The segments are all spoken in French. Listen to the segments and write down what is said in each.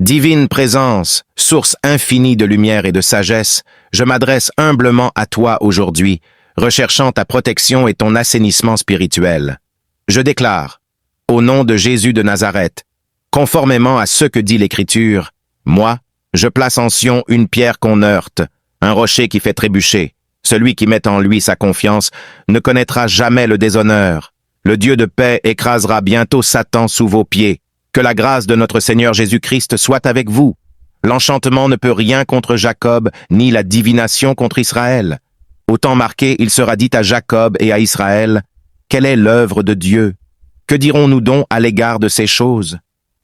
Divine présence, source infinie de lumière et de sagesse, je m'adresse humblement à toi aujourd'hui, recherchant ta protection et ton assainissement spirituel. Je déclare, au nom de Jésus de Nazareth, conformément à ce que dit l'Écriture, moi, je place en Sion une pierre qu'on heurte, un rocher qui fait trébucher. Celui qui met en lui sa confiance ne connaîtra jamais le déshonneur. Le Dieu de paix écrasera bientôt Satan sous vos pieds. Que la grâce de notre Seigneur Jésus-Christ soit avec vous. L'enchantement ne peut rien contre Jacob, ni la divination contre Israël. Au temps marqué, il sera dit à Jacob et à Israël, « Quelle est l'œuvre de Dieu? Que dirons-nous donc à l'égard de ces choses?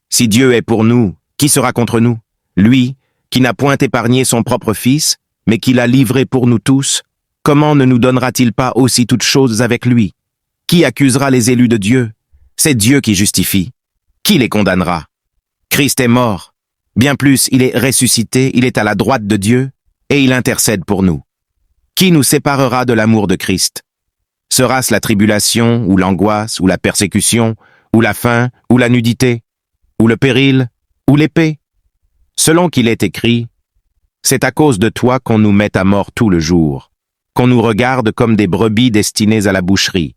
Si Dieu est pour nous, qui sera contre nous? Lui, qui n'a point épargné son propre Fils, mais qui l'a livré pour nous tous, comment ne nous donnera-t-il pas aussi toutes choses avec lui? Qui accusera les élus de Dieu? C'est Dieu qui justifie. Qui les condamnera? Christ est mort. Bien plus, il est ressuscité, il est à la droite de Dieu, et il intercède pour nous. Qui nous séparera de l'amour de Christ? Sera-ce la tribulation, ou l'angoisse, ou la persécution, ou la faim, ou la nudité, ou le péril, ou l'épée? Selon qu'il est écrit, c'est à cause de toi qu'on nous met à mort tout le jour, qu'on nous regarde comme des brebis destinées à la boucherie.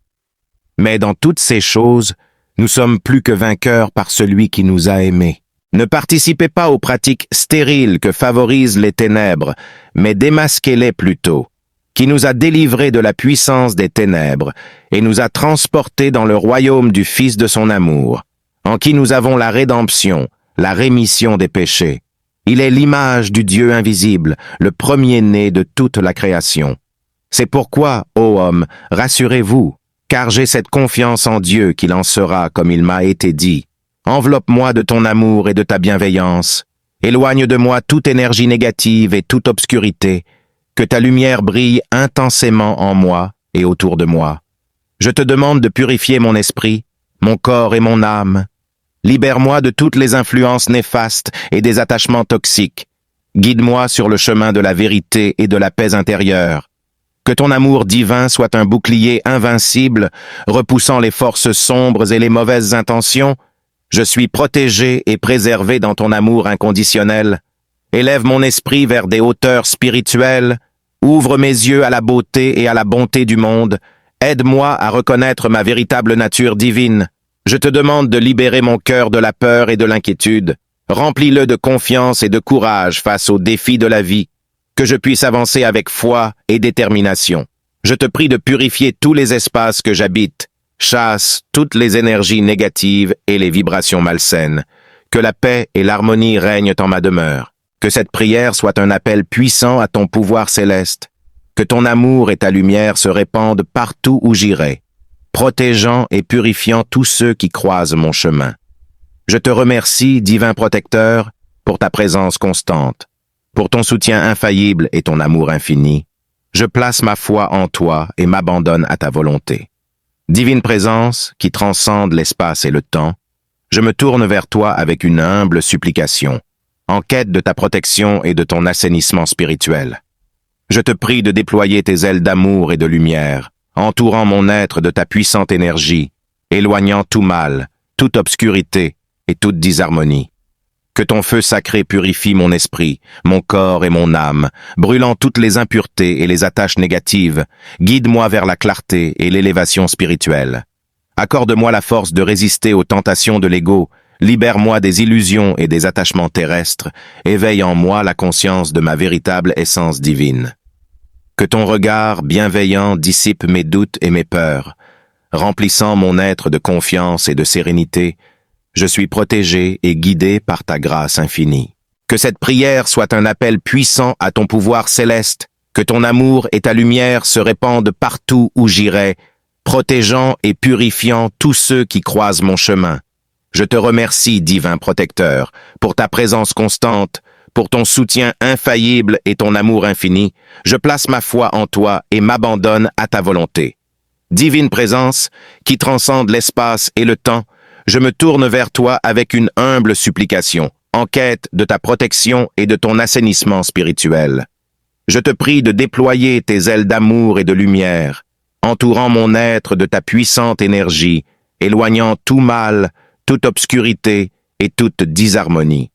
Mais dans toutes ces choses, nous sommes plus que vainqueurs par celui qui nous a aimés. Ne participez pas aux pratiques stériles que favorisent les ténèbres, mais démasquez-les plutôt, qui nous a délivrés de la puissance des ténèbres et nous a transportés dans le royaume du Fils de son amour, en qui nous avons la rédemption, la rémission des péchés. Il est l'image du Dieu invisible, le premier-né de toute la création. C'est pourquoi, ô homme, rassurez-vous, car j'ai cette confiance en Dieu qu'il en sera comme il m'a été dit. Enveloppe-moi de ton amour et de ta bienveillance. Éloigne de moi toute énergie négative et toute obscurité. Que ta lumière brille intensément en moi et autour de moi. Je te demande de purifier mon esprit, mon corps et mon âme. Libère-moi de toutes les influences néfastes et des attachements toxiques. Guide-moi sur le chemin de la vérité et de la paix intérieure. Que ton amour divin soit un bouclier invincible, repoussant les forces sombres et les mauvaises intentions. Je suis protégé et préservé dans ton amour inconditionnel. Élève mon esprit vers des hauteurs spirituelles. Ouvre mes yeux à la beauté et à la bonté du monde. Aide-moi à reconnaître ma véritable nature divine. Je te demande de libérer mon cœur de la peur et de l'inquiétude. Remplis-le de confiance et de courage face aux défis de la vie. Que je puisse avancer avec foi et détermination. Je te prie de purifier tous les espaces que j'habite, chasse toutes les énergies négatives et les vibrations malsaines. Que la paix et l'harmonie règnent en ma demeure. Que cette prière soit un appel puissant à ton pouvoir céleste. Que ton amour et ta lumière se répandent partout où j'irai, protégeant et purifiant tous ceux qui croisent mon chemin. Je te remercie, divin protecteur, pour ta présence constante. Pour ton soutien infaillible et ton amour infini, je place ma foi en toi et m'abandonne à ta volonté. Divine présence, qui transcende l'espace et le temps, je me tourne vers toi avec une humble supplication, en quête de ta protection et de ton assainissement spirituel. Je te prie de déployer tes ailes d'amour et de lumière, entourant mon être de ta puissante énergie, éloignant tout mal, toute obscurité et toute disharmonie. Que ton feu sacré purifie mon esprit, mon corps et mon âme, brûlant toutes les impuretés et les attaches négatives. Guide-moi vers la clarté et l'élévation spirituelle. Accorde-moi la force de résister aux tentations de l'ego. Libère-moi des illusions et des attachements terrestres. Éveille en moi la conscience de ma véritable essence divine. Que ton regard bienveillant dissipe mes doutes et mes peurs, remplissant mon être de confiance et de sérénité. Je suis protégé et guidé par ta grâce infinie. Que cette prière soit un appel puissant à ton pouvoir céleste, que ton amour et ta lumière se répandent partout où j'irai, protégeant et purifiant tous ceux qui croisent mon chemin. Je te remercie, divin protecteur, pour ta présence constante, pour ton soutien infaillible et ton amour infini. Je place ma foi en toi et m'abandonne à ta volonté. Divine présence, qui transcende l'espace et le temps, je me tourne vers toi avec une humble supplication, en quête de ta protection et de ton assainissement spirituel. Je te prie de déployer tes ailes d'amour et de lumière, entourant mon être de ta puissante énergie, éloignant tout mal, toute obscurité et toute disharmonie.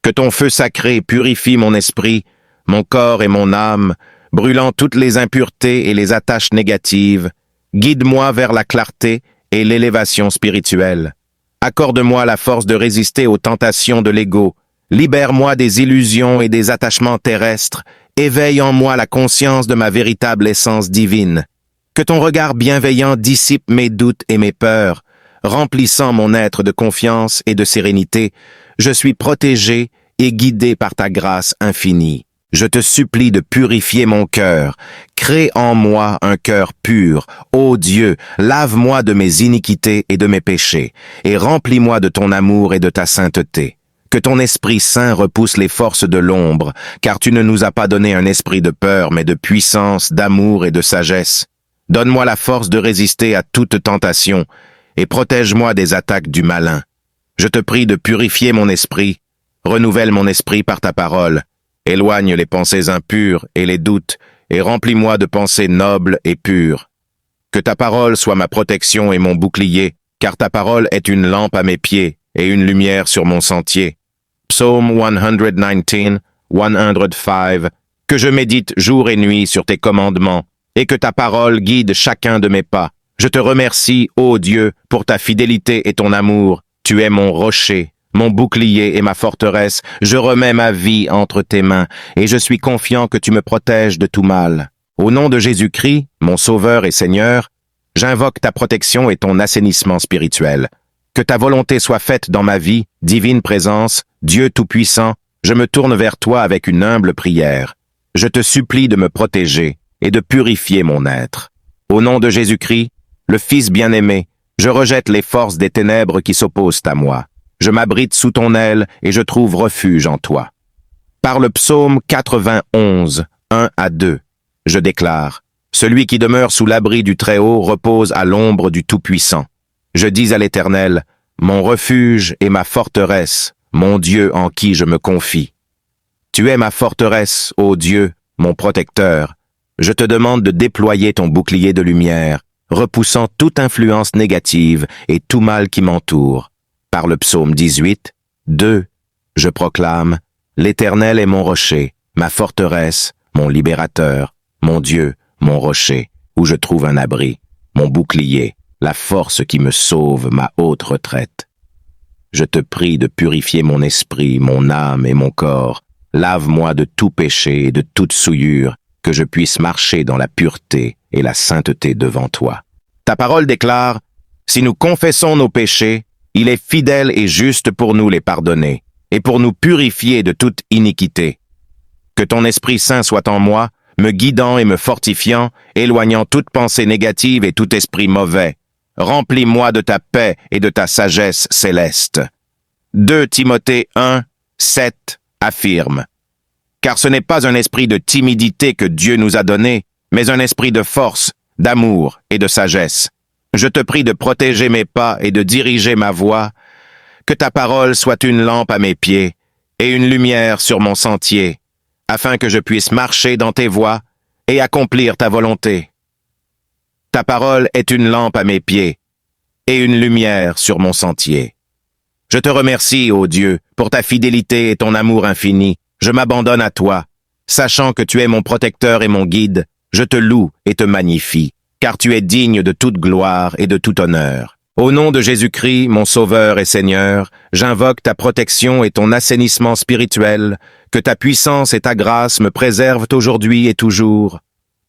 Que ton feu sacré purifie mon esprit, mon corps et mon âme, brûlant toutes les impuretés et les attaches négatives. Guide-moi vers la clarté et l'élévation spirituelle. Accorde-moi la force de résister aux tentations de l'ego. Libère-moi des illusions et des attachements terrestres. Éveille en moi la conscience de ma véritable essence divine. Que ton regard bienveillant dissipe mes doutes et mes peurs, remplissant mon être de confiance et de sérénité. Je suis protégé et guidé par ta grâce infinie. Je te supplie de purifier mon cœur. Crée en moi un cœur pur. Ô Dieu, lave-moi de mes iniquités et de mes péchés, et remplis-moi de ton amour et de ta sainteté. Que ton Esprit Saint repousse les forces de l'ombre, car tu ne nous as pas donné un esprit de peur, mais de puissance, d'amour et de sagesse. Donne-moi la force de résister à toute tentation, et protège-moi des attaques du malin. Je te prie de purifier mon esprit. Renouvelle mon esprit par ta parole. Éloigne les pensées impures et les doutes, et remplis-moi de pensées nobles et pures. Que ta parole soit ma protection et mon bouclier, car ta parole est une lampe à mes pieds et une lumière sur mon sentier. Psaume 119, 105. Que je médite jour et nuit sur tes commandements, et que ta parole guide chacun de mes pas. Je te remercie, ô Dieu, pour ta fidélité et ton amour. Tu es mon rocher, mon bouclier et ma forteresse. Je remets ma vie entre tes mains, et je suis confiant que tu me protèges de tout mal. Au nom de Jésus-Christ, mon Sauveur et Seigneur, j'invoque ta protection et ton assainissement spirituel. Que ta volonté soit faite dans ma vie, divine présence, Dieu Tout-Puissant, je me tourne vers toi avec une humble prière. Je te supplie de me protéger et de purifier mon être. Au nom de Jésus-Christ, le Fils bien-aimé, je rejette les forces des ténèbres qui s'opposent à moi. Je m'abrite sous ton aile et je trouve refuge en toi. Par le psaume 91, 1 à 2, je déclare, « Celui qui demeure sous l'abri du Très-Haut repose à l'ombre du Tout-Puissant. Je dis à l'Éternel, mon refuge et ma forteresse, mon Dieu en qui je me confie. Tu es ma forteresse, ô Dieu, mon protecteur. Je te demande de déployer ton bouclier de lumière, repoussant toute influence négative et tout mal qui m'entoure. Par le psaume 18, 2, je proclame, l'Éternel est mon rocher, ma forteresse, mon libérateur, mon Dieu, mon rocher, où je trouve un abri, mon bouclier, la force qui me sauve, ma haute retraite. Je te prie de purifier mon esprit, mon âme et mon corps. Lave-moi de tout péché et de toute souillure, que je puisse marcher dans la pureté et la sainteté devant toi. Ta parole déclare, « Si nous confessons nos péchés, il est fidèle et juste pour nous les pardonner, et pour nous purifier de toute iniquité. Que ton Esprit Saint soit en moi, me guidant et me fortifiant, éloignant toute pensée négative et tout esprit mauvais. Remplis-moi de ta paix et de ta sagesse céleste. » 2 Timothée 1, 7 affirme. Car ce n'est pas un esprit de timidité que Dieu nous a donné, mais un esprit de force, d'amour et de sagesse. Je te prie de protéger mes pas et de diriger ma voie, que ta parole soit une lampe à mes pieds et une lumière sur mon sentier, afin que je puisse marcher dans tes voies et accomplir ta volonté. Ta parole est une lampe à mes pieds et une lumière sur mon sentier. Je te remercie, ô Dieu, pour ta fidélité et ton amour infini. Je m'abandonne à toi, sachant que tu es mon protecteur et mon guide. Je te loue et te magnifie, car tu es digne de toute gloire et de tout honneur. Au nom de Jésus-Christ, mon Sauveur et Seigneur, j'invoque ta protection et ton assainissement spirituel, que ta puissance et ta grâce me préservent aujourd'hui et toujours.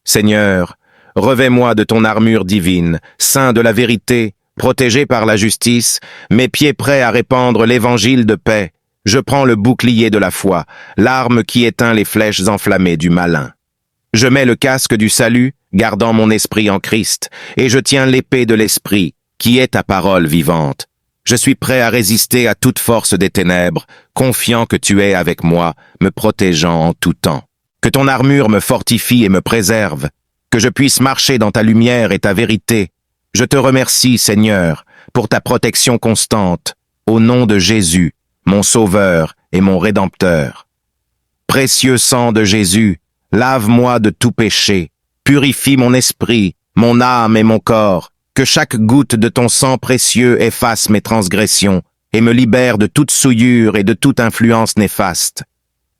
Seigneur, revêt-moi de ton armure divine, saint de la vérité, protégé par la justice, mes pieds prêts à répandre l'évangile de paix. Je prends le bouclier de la foi, l'arme qui éteint les flèches enflammées du malin. Je mets le casque du salut, gardant mon esprit en Christ, et je tiens l'épée de l'esprit, qui est ta parole vivante. Je suis prêt à résister à toute force des ténèbres, confiant que tu es avec moi, me protégeant en tout temps. Que ton armure me fortifie et me préserve, que je puisse marcher dans ta lumière et ta vérité. Je te remercie, Seigneur, pour ta protection constante, au nom de Jésus, mon Sauveur et mon Rédempteur. Précieux sang de Jésus, lave-moi de tout péché, purifie mon esprit, mon âme et mon corps, que chaque goutte de ton sang précieux efface mes transgressions et me libère de toute souillure et de toute influence néfaste.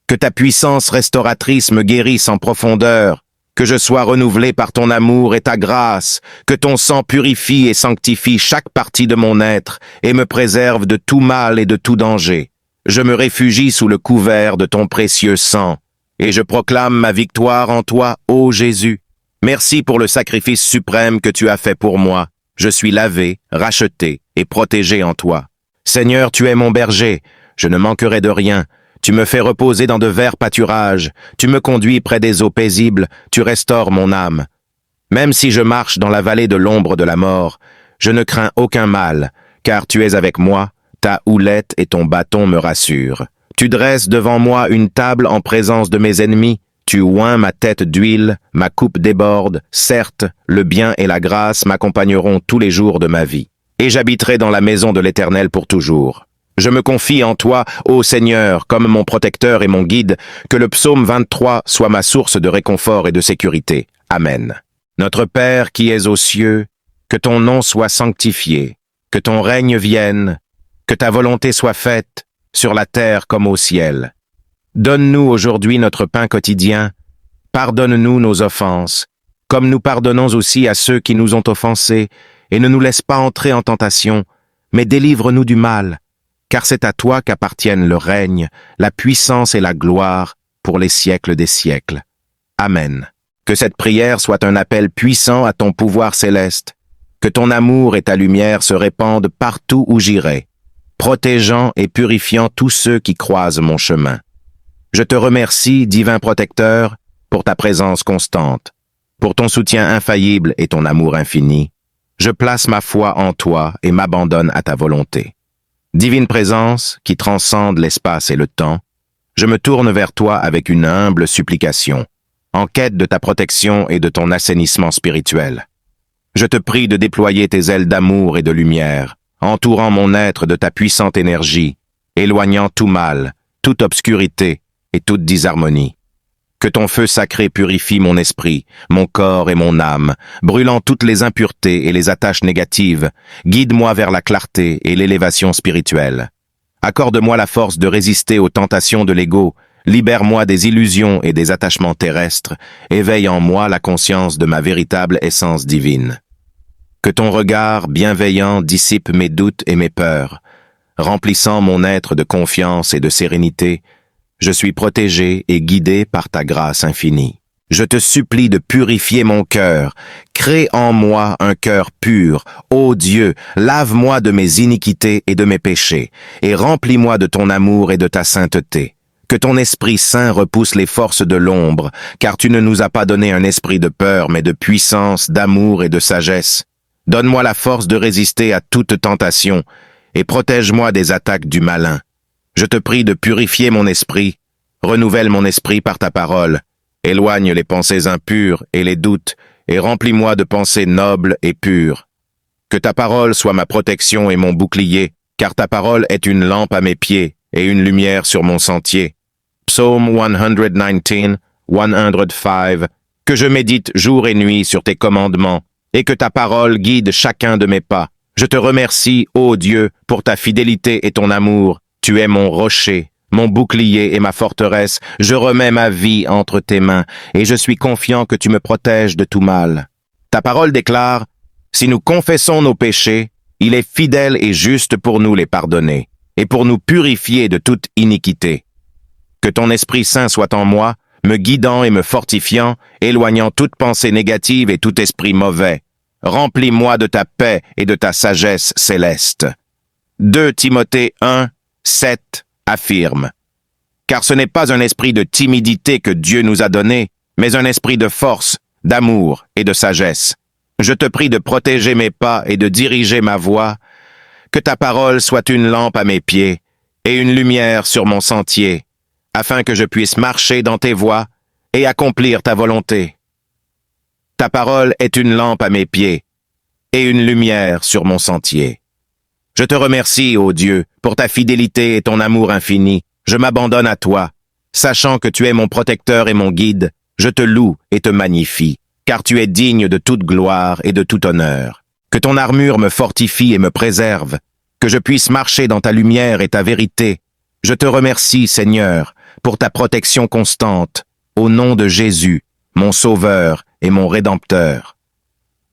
Que ta puissance restauratrice me guérisse en profondeur, que je sois renouvelé par ton amour et ta grâce, que ton sang purifie et sanctifie chaque partie de mon être et me préserve de tout mal et de tout danger. Je me réfugie sous le couvert de ton précieux sang, et je proclame ma victoire en toi, ô Jésus. Merci pour le sacrifice suprême que tu as fait pour moi. Je suis lavé, racheté et protégé en toi. Seigneur, tu es mon berger, je ne manquerai de rien. Tu me fais reposer dans de verts pâturages, tu me conduis près des eaux paisibles, tu restaures mon âme. Même si je marche dans la vallée de l'ombre de la mort, je ne crains aucun mal, car tu es avec moi, ta houlette et ton bâton me rassurent. Tu dresses devant moi une table en présence de mes ennemis, tu oins ma tête d'huile, ma coupe déborde, certes, le bien et la grâce m'accompagneront tous les jours de ma vie. Et j'habiterai dans la maison de l'Éternel pour toujours. Je me confie en toi, ô Seigneur, comme mon protecteur et mon guide, que le psaume 23 soit ma source de réconfort et de sécurité. Amen. Notre Père qui es aux cieux, que ton nom soit sanctifié, que ton règne vienne, que ta volonté soit faite, sur la terre comme au ciel. Donne-nous aujourd'hui notre pain quotidien, pardonne-nous nos offenses, comme nous pardonnons aussi à ceux qui nous ont offensés, et ne nous laisse pas entrer en tentation, mais délivre-nous du mal, car c'est à toi qu'appartiennent le règne, la puissance et la gloire pour les siècles des siècles. Amen. Que cette prière soit un appel puissant à ton pouvoir céleste, que ton amour et ta lumière se répandent partout où j'irai, protégeant et purifiant tous ceux qui croisent mon chemin. Je te remercie, divin protecteur, pour ta présence constante, pour ton soutien infaillible et ton amour infini. Je place ma foi en toi et m'abandonne à ta volonté. Divine présence, qui transcende l'espace et le temps, je me tourne vers toi avec une humble supplication, en quête de ta protection et de ton assainissement spirituel. Je te prie de déployer tes ailes d'amour et de lumière, entourant mon être de ta puissante énergie, éloignant tout mal, toute obscurité et toute disharmonie. Que ton feu sacré purifie mon esprit, mon corps et mon âme, brûlant toutes les impuretés et les attaches négatives. Guide-moi vers la clarté et l'élévation spirituelle. Accorde-moi la force de résister aux tentations de l'ego, libère-moi des illusions et des attachements terrestres, éveille en moi la conscience de ma véritable essence divine. Que ton regard bienveillant dissipe mes doutes et mes peurs, remplissant mon être de confiance et de sérénité. Je suis protégé et guidé par ta grâce infinie. Je te supplie de purifier mon cœur. Crée en moi un cœur pur. Ô Dieu, lave-moi de mes iniquités et de mes péchés, et remplis-moi de ton amour et de ta sainteté. Que ton Esprit Saint repousse les forces de l'ombre, car tu ne nous as pas donné un esprit de peur, mais de puissance, d'amour et de sagesse. Donne-moi la force de résister à toute tentation, et protège-moi des attaques du malin. Je te prie de purifier mon esprit, renouvelle mon esprit par ta parole, éloigne les pensées impures et les doutes, et remplis-moi de pensées nobles et pures. Que ta parole soit ma protection et mon bouclier, car ta parole est une lampe à mes pieds et une lumière sur mon sentier. Psaume 119, 105, que je médite jour et nuit sur tes commandements, et que ta parole guide chacun de mes pas. Je te remercie, ô Dieu, pour ta fidélité et ton amour. Tu es mon rocher, mon bouclier et ma forteresse. Je remets ma vie entre tes mains, et je suis confiant que tu me protèges de tout mal. Ta parole déclare, « Si nous confessons nos péchés, il est fidèle et juste pour nous les pardonner, et pour nous purifier de toute iniquité. » Que ton Esprit Saint soit en moi, me guidant et me fortifiant, éloignant toute pensée négative et tout esprit mauvais. Remplis-moi de ta paix et de ta sagesse céleste. 2 Timothée 1, 7 affirme. Car ce n'est pas un esprit de timidité que Dieu nous a donné, mais un esprit de force, d'amour et de sagesse. Je te prie de protéger mes pas et de diriger ma voie, que ta parole soit une lampe à mes pieds et une lumière sur mon sentier, afin que je puisse marcher dans tes voies et accomplir ta volonté. Ta parole est une lampe à mes pieds et une lumière sur mon sentier. Je te remercie, ô Dieu, pour ta fidélité et ton amour infini. Je m'abandonne à toi. Sachant que tu es mon protecteur et mon guide, je te loue et te magnifie, car tu es digne de toute gloire et de tout honneur. Que ton armure me fortifie et me préserve, que je puisse marcher dans ta lumière et ta vérité. Je te remercie, Seigneur, pour ta protection constante, au nom de Jésus, mon Sauveur et mon Rédempteur.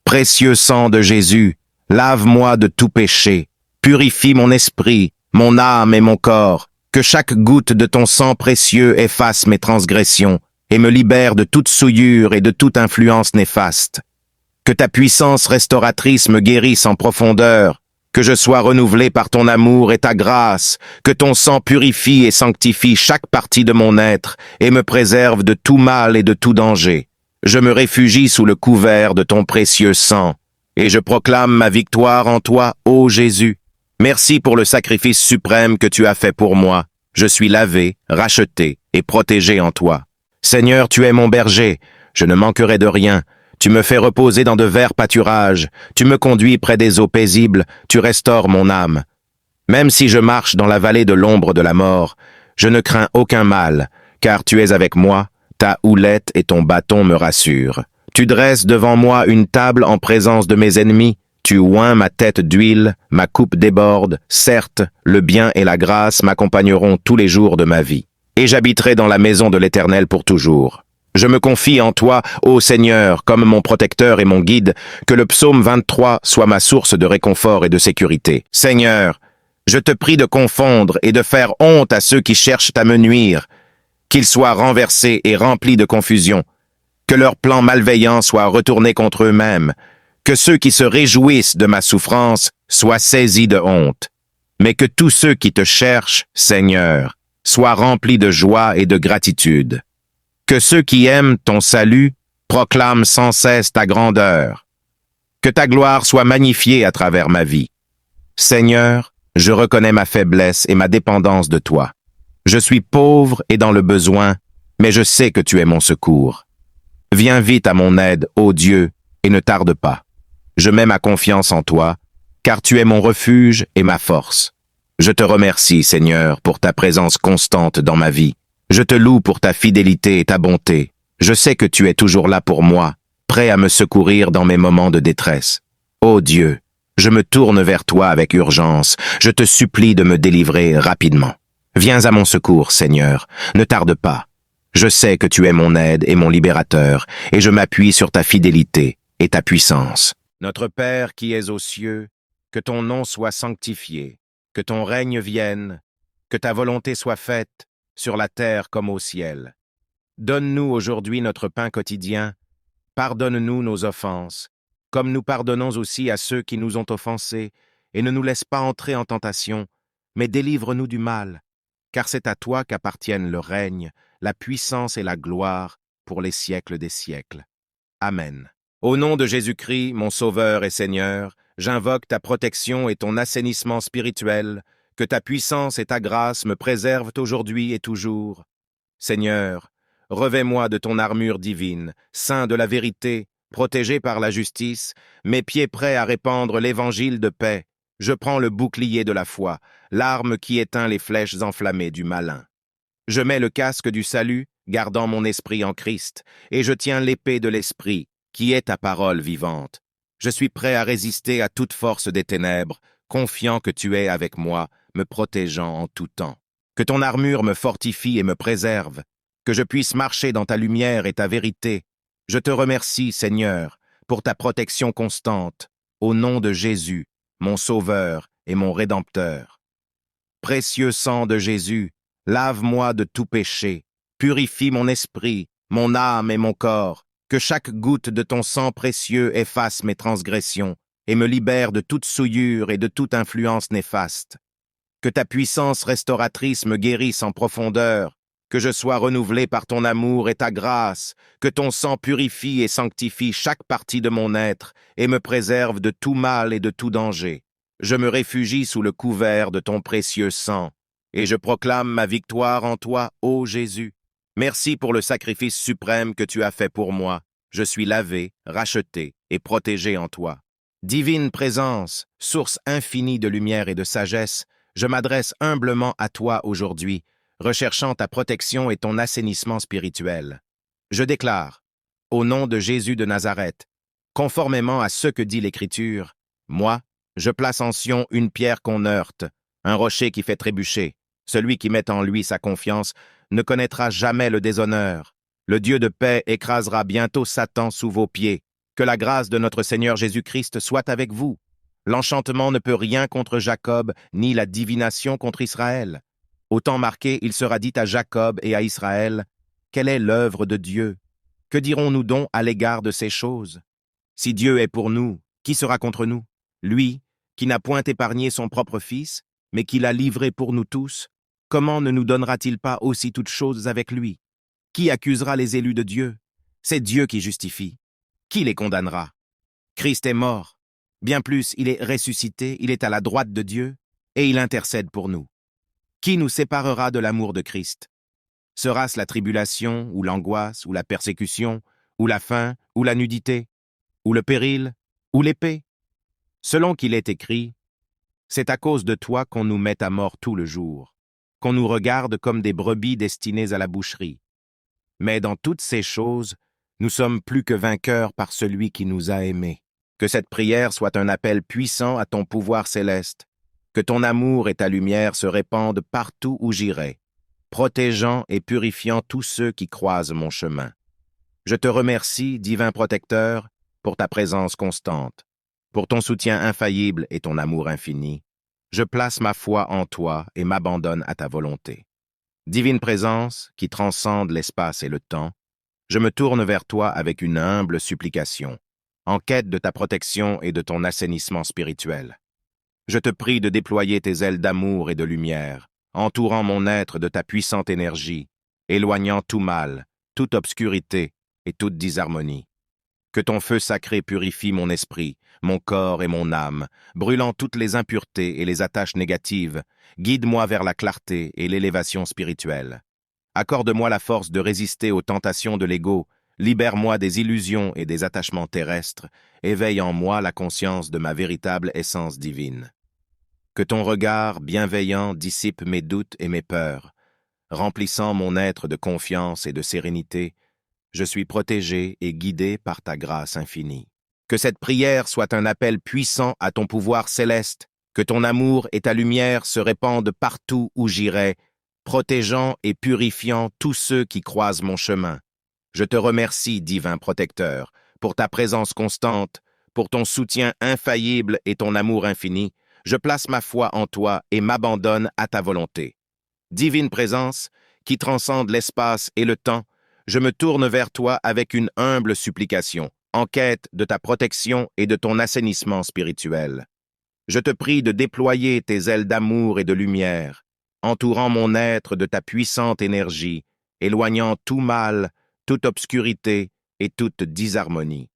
Précieux sang de Jésus, lave-moi de tout péché, purifie mon esprit, mon âme et mon corps, que chaque goutte de ton sang précieux efface mes transgressions et me libère de toute souillure et de toute influence néfaste. Que ta puissance restauratrice me guérisse en profondeur, que je sois renouvelé par ton amour et ta grâce, que ton sang purifie et sanctifie chaque partie de mon être et me préserve de tout mal et de tout danger. Je me réfugie sous le couvert de ton précieux sang, et je proclame ma victoire en toi, ô Jésus. Merci pour le sacrifice suprême que tu as fait pour moi. Je suis lavé, racheté et protégé en toi. Seigneur, tu es mon berger, je ne manquerai de rien. Tu me fais reposer dans de verts pâturages, tu me conduis près des eaux paisibles, tu restaures mon âme. Même si je marche dans la vallée de l'ombre de la mort, je ne crains aucun mal, car tu es avec moi, ta houlette et ton bâton me rassurent. Tu dresses devant moi une table en présence de mes ennemis, tu oins ma tête d'huile, ma coupe déborde, certes, le bien et la grâce m'accompagneront tous les jours de ma vie. Et j'habiterai dans la maison de l'Éternel pour toujours. Je me confie en toi, ô Seigneur, comme mon protecteur et mon guide, que le psaume 23 soit ma source de réconfort et de sécurité. Seigneur, je te prie de confondre et de faire honte à ceux qui cherchent à me nuire, qu'ils soient renversés et remplis de confusion, que leurs plans malveillants soient retournés contre eux-mêmes, que ceux qui se réjouissent de ma souffrance soient saisis de honte, mais que tous ceux qui te cherchent, Seigneur, soient remplis de joie et de gratitude. Que ceux qui aiment ton salut proclament sans cesse ta grandeur. Que ta gloire soit magnifiée à travers ma vie. Seigneur, je reconnais ma faiblesse et ma dépendance de toi. Je suis pauvre et dans le besoin, mais je sais que tu es mon secours. Viens vite à mon aide, ô Dieu, et ne tarde pas. Je mets ma confiance en toi, car tu es mon refuge et ma force. Je te remercie, Seigneur, pour ta présence constante dans ma vie. Je te loue pour ta fidélité et ta bonté. Je sais que tu es toujours là pour moi, prêt à me secourir dans mes moments de détresse. Ô Dieu, je me tourne vers toi avec urgence. Je te supplie de me délivrer rapidement. Viens à mon secours, Seigneur. Ne tarde pas. Je sais que tu es mon aide et mon libérateur, et je m'appuie sur ta fidélité et ta puissance. Notre Père qui es aux cieux, que ton nom soit sanctifié, que ton règne vienne, que ta volonté soit faite, sur la terre comme au ciel. Donne-nous aujourd'hui notre pain quotidien. Pardonne-nous nos offenses, comme nous pardonnons aussi à ceux qui nous ont offensés, et ne nous laisse pas entrer en tentation, mais délivre-nous du mal, car c'est à toi qu'appartiennent le règne, la puissance et la gloire pour les siècles des siècles. Amen. Au nom de Jésus-Christ, mon Sauveur et Seigneur, j'invoque ta protection et ton assainissement spirituel, que ta puissance et ta grâce me préservent aujourd'hui et toujours. Seigneur, revêt-moi de ton armure divine, saint de la vérité, protégé par la justice, mes pieds prêts à répandre l'évangile de paix. Je prends le bouclier de la foi, l'arme qui éteint les flèches enflammées du malin. Je mets le casque du salut, gardant mon esprit en Christ, et je tiens l'épée de l'esprit, qui est ta parole vivante. Je suis prêt à résister à toute force des ténèbres, confiant que tu es avec moi, me protégeant en tout temps. Que ton armure me fortifie et me préserve, que je puisse marcher dans ta lumière et ta vérité. Je te remercie, Seigneur, pour ta protection constante, au nom de Jésus, mon Sauveur et mon Rédempteur. Précieux sang de Jésus, lave-moi de tout péché, purifie mon esprit, mon âme et mon corps, que chaque goutte de ton sang précieux efface mes transgressions et me libère de toute souillure et de toute influence néfaste. Que ta puissance restauratrice me guérisse en profondeur, que je sois renouvelé par ton amour et ta grâce, que ton sang purifie et sanctifie chaque partie de mon être et me préserve de tout mal et de tout danger. Je me réfugie sous le couvert de ton précieux sang, et je proclame ma victoire en toi, ô Jésus. Merci pour le sacrifice suprême que tu as fait pour moi. Je suis lavé, racheté et protégé en toi. Divine présence, source infinie de lumière et de sagesse, je m'adresse humblement à toi aujourd'hui, recherchant ta protection et ton assainissement spirituel. Je déclare, au nom de Jésus de Nazareth, conformément à ce que dit l'Écriture, moi, Je place en Sion une pierre qu'on heurte, un rocher qui fait trébucher. Celui qui met en lui sa confiance ne connaîtra jamais le déshonneur. Le Dieu de paix écrasera bientôt Satan sous vos pieds. Que la grâce de notre Seigneur Jésus-Christ soit avec vous. L'enchantement ne peut rien contre Jacob, ni la divination contre Israël. Au temps marqué, il sera dit à Jacob et à Israël, « Quelle est l'œuvre de Dieu? Que dirons-nous donc à l'égard de ces choses? Si Dieu est pour nous, qui sera contre nous? Lui, qui n'a point épargné son propre Fils, mais qui l'a livré pour nous tous, comment ne nous donnera-t-il pas aussi toutes choses avec lui? Qui accusera les élus de Dieu? C'est Dieu qui justifie. Qui les condamnera? Christ est mort. Bien plus, il est ressuscité, il est à la droite de Dieu, et il intercède pour nous. Qui nous séparera de l'amour de Christ? Sera-ce la tribulation, ou l'angoisse, ou la persécution, ou la faim, ou la nudité, ou le péril, ou l'épée? Selon qu'il est écrit, c'est à cause de toi qu'on nous met à mort tout le jour, qu'on nous regarde comme des brebis destinées à la boucherie. Mais dans toutes ces choses, nous sommes plus que vainqueurs par celui qui nous a aimés. Que cette prière soit un appel puissant à ton pouvoir céleste, que ton amour et ta lumière se répandent partout où j'irai, protégeant et purifiant tous ceux qui croisent mon chemin. Je te remercie, divin protecteur, pour ta présence constante, pour ton soutien infaillible et ton amour infini. Je place ma foi en toi et m'abandonne à ta volonté. Divine présence, qui transcende l'espace et le temps, je me tourne vers toi avec une humble supplication, en quête de ta protection et de ton assainissement spirituel. Je te prie de déployer tes ailes d'amour et de lumière, entourant mon être de ta puissante énergie, éloignant tout mal, toute obscurité et toute disharmonie. Que ton feu sacré purifie mon esprit, mon corps et mon âme, brûlant toutes les impuretés et les attaches négatives, guide-moi vers la clarté et l'élévation spirituelle. Accorde-moi la force de résister aux tentations de l'ego, libère-moi des illusions et des attachements terrestres, éveille en moi la conscience de ma véritable essence divine. Que ton regard bienveillant dissipe mes doutes et mes peurs, remplissant mon être de confiance et de sérénité. Je suis protégé et guidé par ta grâce infinie. Que cette prière soit un appel puissant à ton pouvoir céleste, que ton amour et ta lumière se répandent partout où j'irai, protégeant et purifiant tous ceux qui croisent mon chemin. Je te remercie, divin protecteur, pour ta présence constante, pour ton soutien infaillible et ton amour infini. Je place ma foi en toi et m'abandonne à ta volonté. Divine présence, qui transcende l'espace et le temps, je me tourne vers toi avec une humble supplication, en quête de ta protection et de ton assainissement spirituel. Je te prie de déployer tes ailes d'amour et de lumière, entourant mon être de ta puissante énergie, éloignant tout mal, toute obscurité et toute disharmonie.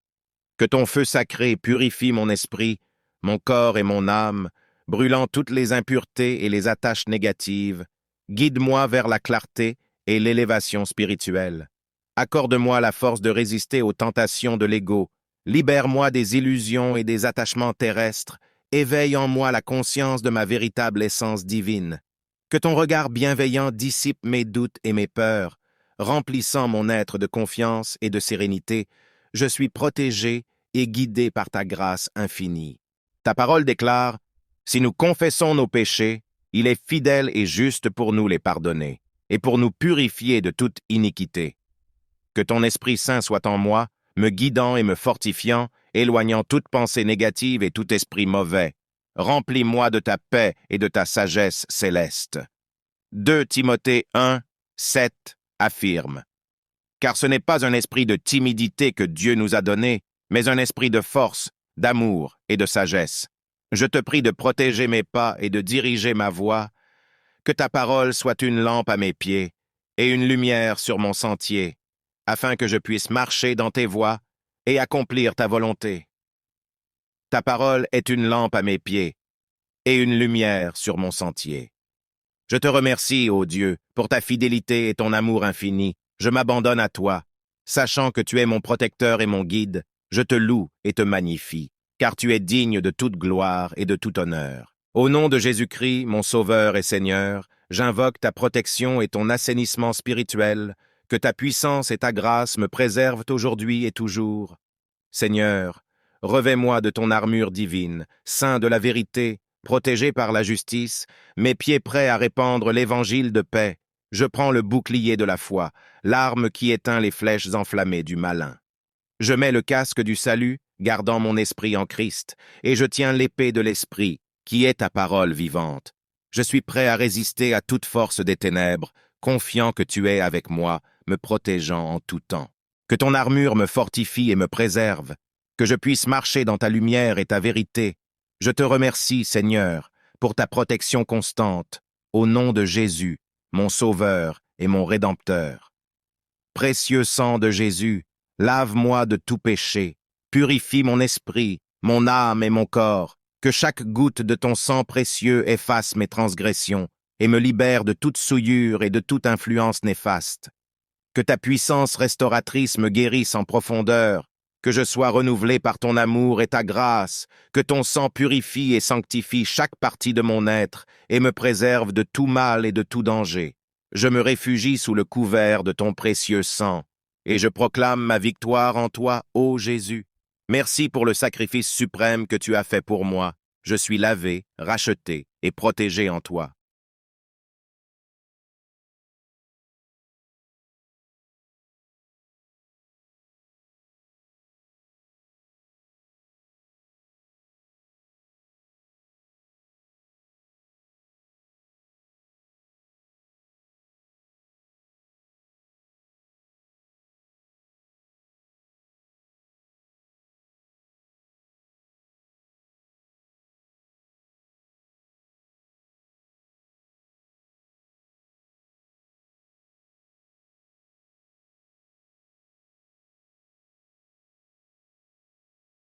Que ton feu sacré purifie mon esprit, mon corps et mon âme, brûlant toutes les impuretés et les attaches négatives. Guide-moi vers la clarté et l'élévation spirituelle. Accorde-moi la force de résister aux tentations de l'ego. Libère-moi des illusions et des attachements terrestres. Éveille en moi la conscience de ma véritable essence divine. Que ton regard bienveillant dissipe mes doutes et mes peurs, remplissant mon être de confiance et de sérénité. Je suis protégé et guidé par ta grâce infinie. Ta parole déclare, « Si nous confessons nos péchés, il est fidèle et juste pour nous les pardonner, et pour nous purifier de toute iniquité. » Que ton Esprit Saint soit en moi, me guidant et me fortifiant, éloignant toute pensée négative et tout esprit mauvais. Remplis-moi de ta paix et de ta sagesse céleste. 2 Timothée 1, 7 affirme. Car ce n'est pas un esprit de timidité que Dieu nous a donné, mais un esprit de force, d'amour et de sagesse. Je te prie de protéger mes pas et de diriger ma voie, que ta parole soit une lampe à mes pieds et une lumière sur mon sentier, afin que je puisse marcher dans tes voies et accomplir ta volonté. Ta parole est une lampe à mes pieds et une lumière sur mon sentier. Je te remercie, ô Dieu, pour ta fidélité et ton amour infini. Je m'abandonne à toi, sachant que tu es mon protecteur et mon guide. Je te loue et te magnifie, car tu es digne de toute gloire et de tout honneur. Au nom de Jésus-Christ, mon Sauveur et Seigneur, j'invoque ta protection et ton assainissement spirituel, que ta puissance et ta grâce me préservent aujourd'hui et toujours. Seigneur, Revêt-moi de ton armure divine, ceint de la vérité, protégé par la justice, mes pieds prêts à répandre l'évangile de paix. Je prends le bouclier de la foi, l'arme qui éteint les flèches enflammées du malin. Je mets le casque du salut, gardant mon esprit en Christ, et je tiens l'épée de l'esprit, qui est ta parole vivante. Je suis prêt à résister à toute force des ténèbres, confiant que tu es avec moi, me protégeant en tout temps. Que ton armure me fortifie et me préserve, que je puisse marcher dans ta lumière et ta vérité. Je te remercie, Seigneur, pour ta protection constante, au nom de Jésus, mon Sauveur et mon Rédempteur. Précieux sang de Jésus, lave-moi de tout péché, purifie mon esprit, mon âme et mon corps, que chaque goutte de ton sang précieux efface mes transgressions et me libère de toute souillure et de toute influence néfaste. Que ta puissance restauratrice me guérisse en profondeur, que je sois renouvelé par ton amour et ta grâce, que ton sang purifie et sanctifie chaque partie de mon être et me préserve de tout mal et de tout danger. Je me réfugie sous le couvert de ton précieux sang, et je proclame ma victoire en toi, ô Jésus. Merci pour le sacrifice suprême que tu as fait pour moi. Je suis lavé, racheté et protégé en toi.